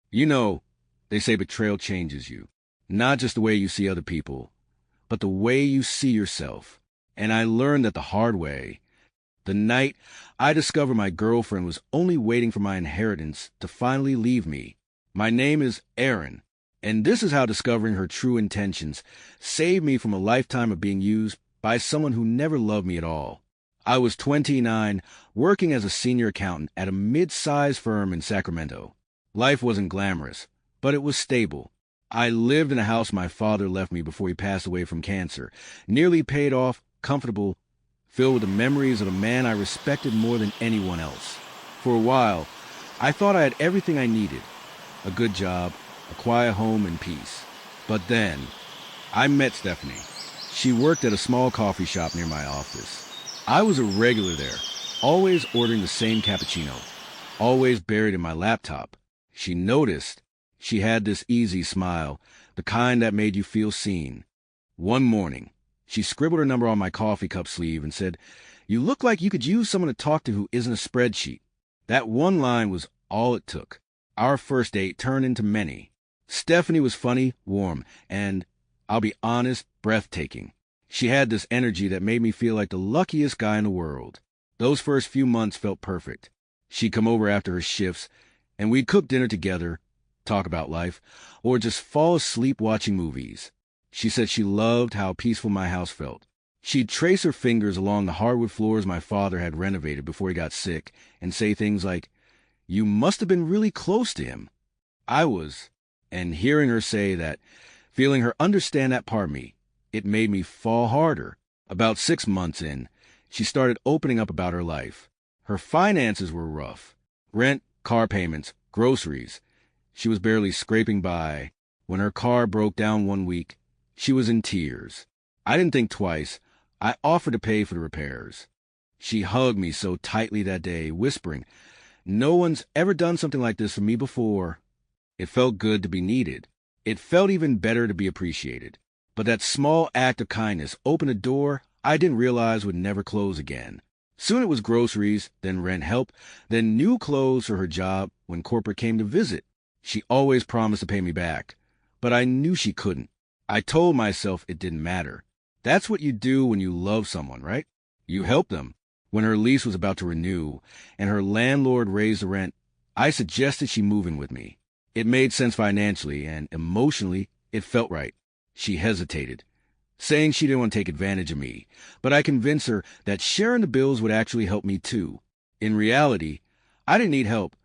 You know, they say betrayal changes you. Not just the way you see other people, but the way you see yourself. And I learned that the hard way. The night I discovered my girlfriend was only waiting for my inheritance to finally leave me. My name is Aaron, and this is how discovering her true intentions saved me from a lifetime of being used by someone who never loved me at all. I was 29, working as a senior accountant at a mid-sized firm in Sacramento. Life wasn't glamorous, but it was stable. I lived in a house my father left me before he passed away from cancer, nearly paid off, comfortable, filled with the memories of a man I respected more than anyone else. For a while, I thought I had everything I needed: a good job, a quiet home, and peace. But then, I met Stephanie. She worked at a small coffee shop near my office. I was a regular there, always ordering the same cappuccino, always buried in my laptop. She noticed. She had this easy smile, the kind that made you feel seen. One morning, she scribbled her number on my coffee cup sleeve and said, "You look like you could use someone to talk to who isn't a spreadsheet." That one line was all it took. Our first date turned into many. Stephanie was funny, warm, and, I'll be honest, breathtaking. She had this energy that made me feel like the luckiest guy in the world. Those first few months felt perfect. She'd come over after her shifts, and we'd cook dinner together, talk about life, or just fall asleep watching movies. She said she loved how peaceful my house felt. She'd trace her fingers along the hardwood floors my father had renovated before he got sick and say things like, "You must have been really close to him." I was. And hearing her say that, feeling her understand that part of me, it made me fall harder. About 6 months in, she started opening up about her life. Her finances were rough. Rent, car payments, groceries. She was barely scraping by. When her car broke down one week, she was in tears. I didn't think twice. I offered to pay for the repairs. She hugged me so tightly that day, whispering, "No one's ever done something like this for me before." It felt good to be needed. It felt even better to be appreciated. But that small act of kindness opened a door I didn't realize would never close again. Soon it was groceries, then rent help, then new clothes for her job when corporate came to visit. She always promised to pay me back, but I knew she couldn't. I told myself it didn't matter. That's what you do when you love someone, right? You help them. When her lease was about to renew and her landlord raised the rent, I suggested she move in with me. It made sense financially, and emotionally, it felt right. She hesitated, saying she didn't want to take advantage of me, but I convinced her that sharing the bills would actually help me too. In reality, I didn't need help.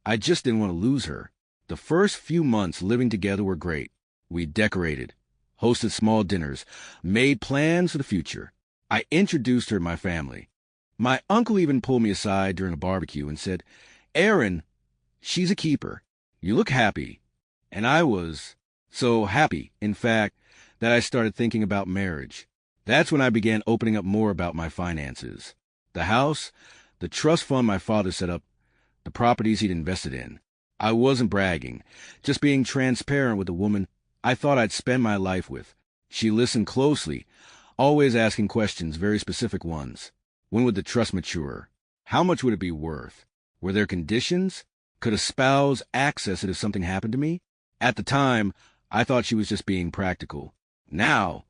I just didn't want to lose her. The first few months living together were great. We decorated, hosted small dinners, made plans for the future. I introduced her to my family. My uncle even pulled me aside during a barbecue and said, "Aaron, she's a keeper. You look happy." And I was so happy, in fact, that I started thinking about marriage. That's when I began opening up more about my finances. The house, the trust fund my father set up, the properties he'd invested in. I wasn't bragging, just being transparent with a woman I thought I'd spend my life with. She listened closely, always asking questions, very specific ones. When would the trust mature? How much would it be worth? Were there conditions? Could a spouse access it if something happened to me? At the time, I thought she was just being practical. Now,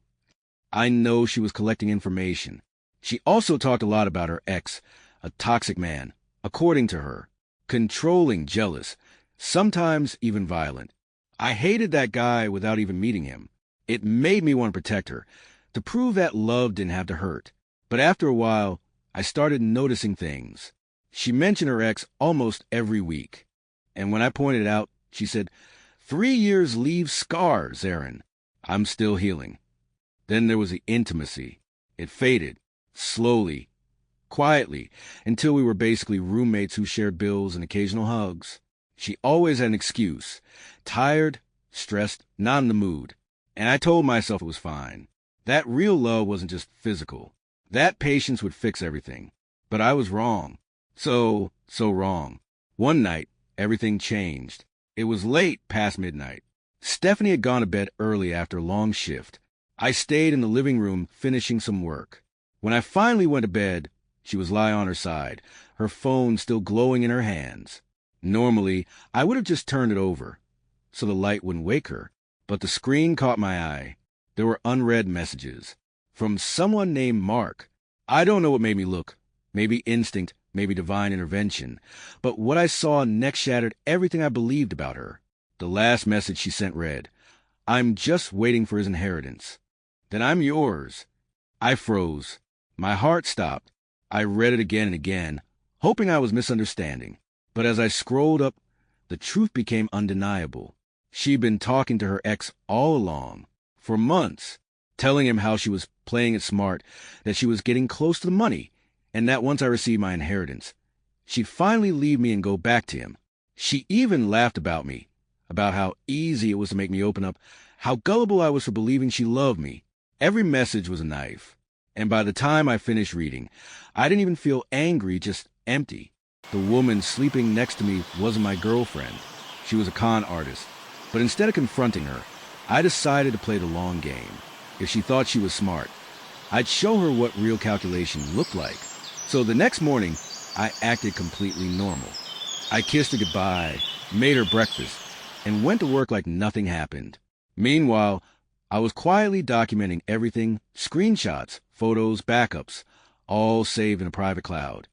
I know she was collecting information. She also talked a lot about her ex, a toxic man, according to her. Controlling, jealous, sometimes even violent. I hated that guy without even meeting him. It made me want to protect her, to prove that love didn't have to hurt. But after a while, I started noticing things. She mentioned her ex almost every week. And when I pointed it out, she said, 3 years leave scars, Aaron. I'm still healing. Then there was the intimacy. It faded, slowly, quietly, until we were basically roommates who shared bills and occasional hugs. She always had an excuse. Tired, stressed, not in the mood. And I told myself it was fine. That real love wasn't just physical. That patience would fix everything. But I was wrong. So wrong. One night, everything changed. It was late past midnight. Stephanie had gone to bed early after a long shift. I stayed in the living room finishing some work. When I finally went to bed, she was lying on her side, her phone still glowing in her hands. Normally, I would have just turned it over, so the light wouldn't wake her. But the screen caught my eye. There were unread messages from someone named Mark. I don't know what made me look. Maybe instinct, maybe divine intervention. But what I saw next shattered everything I believed about her. The last message she sent read, "I'm just waiting for his inheritance. Then I'm yours." I froze. My heart stopped. I read it again and again, hoping I was misunderstanding. But as I scrolled up, the truth became undeniable. She'd been talking to her ex all along, for months, telling him how she was playing it smart, that she was getting close to the money, and that once I received my inheritance, she'd finally leave me and go back to him. She even laughed about me, about how easy it was to make me open up, how gullible I was for believing she loved me. Every message was a knife, and by the time I finished reading, I didn't even feel angry, just empty. The woman sleeping next to me wasn't my girlfriend. She was a con artist. But instead of confronting her, I decided to play the long game. If she thought she was smart, I'd show her what real calculation looked like. So the next morning, I acted completely normal. I kissed her goodbye, made her breakfast, and went to work like nothing happened. Meanwhile, I was quietly documenting everything, screenshots, photos, backups, all saved in a private cloud.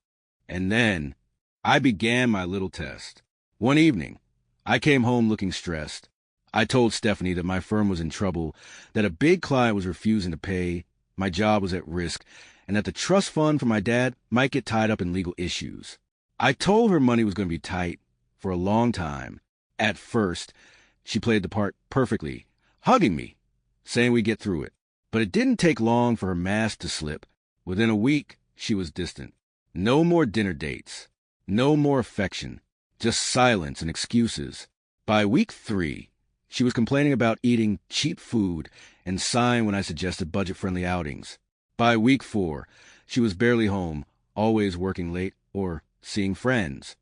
And then I began my little test. One evening, I came home looking stressed. I told Stephanie that my firm was in trouble, that a big client was refusing to pay, my job was at risk, and that the trust fund for my dad might get tied up in legal issues. I told her money was going to be tight for a long time. At first, she played the part perfectly, hugging me, saying we'd get through it. But it didn't take long for her mask to slip. Within a week, she was distant. No more dinner dates. No more affection. Just silence and excuses. By week 3, she was complaining about eating cheap food and sighing when I suggested budget-friendly outings. By week 4, she was barely home, always working late or seeing friends.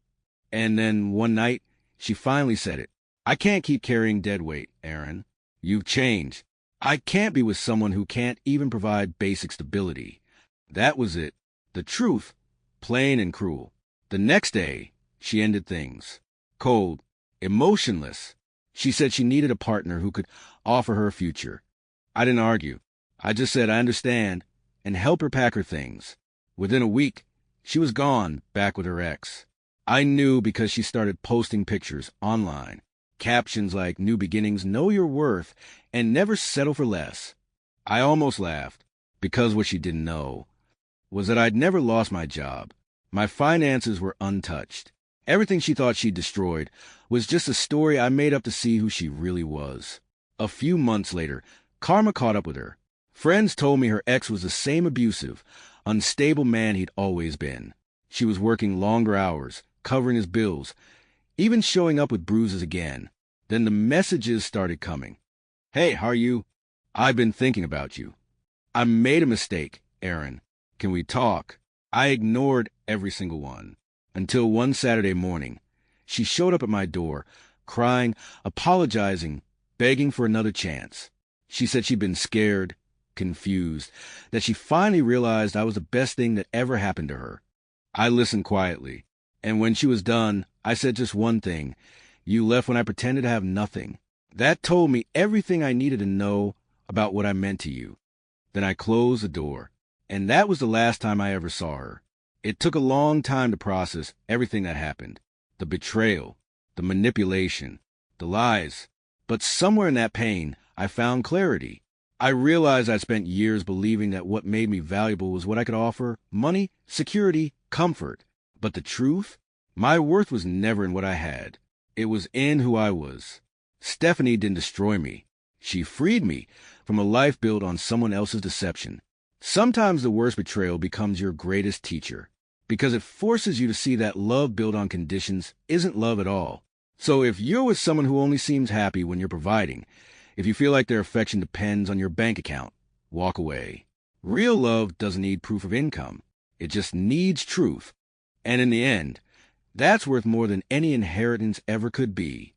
And then one night, she finally said it. "I can't keep carrying dead weight, Aaron. You've changed. I can't be with someone who can't even provide basic stability." That was it. The truth, plain and cruel. The next day, she ended things. Cold, emotionless. She said she needed a partner who could offer her a future. I didn't argue. I just said I understand and help her pack her things. Within a week, she was gone, back with her ex. I knew because she started posting pictures online. Captions like "New beginnings, know your worth, and never settle for less." I almost laughed, because what she didn't know was that I'd never lost my job. My finances were untouched. Everything she thought she'd destroyed was just a story I made up to see who she really was. A few months later, karma caught up with her. Friends told me her ex was the same abusive, unstable man he'd always been. She was working longer hours, covering his bills, even showing up with bruises again. Then the messages started coming. "Hey, how are you? I've been thinking about you. I made a mistake, Aaron. Can we talk?" I ignored every single one. Until one Saturday morning, she showed up at my door, crying, apologizing, begging for another chance. She said she'd been scared, confused, that she finally realized I was the best thing that ever happened to her. I listened quietly, and when she was done, I said just one thing: "You left when I pretended to have nothing." That told me everything I needed to know about what I meant to you. Then I closed the door, and that was the last time I ever saw her. It took a long time to process everything that happened. The betrayal, the manipulation, the lies. But somewhere in that pain, I found clarity. I realized I'd spent years believing that what made me valuable was what I could offer: money, security, comfort. But the truth? My worth was never in what I had. It was in who I was. Stephanie didn't destroy me. She freed me from a life built on someone else's deception. Sometimes the worst betrayal becomes your greatest teacher, because it forces you to see that love built on conditions isn't love at all. So if you're with someone who only seems happy when you're providing, if you feel like their affection depends on your bank account, walk away. Real love doesn't need proof of income. It just needs truth. And in the end, that's worth more than any inheritance ever could be.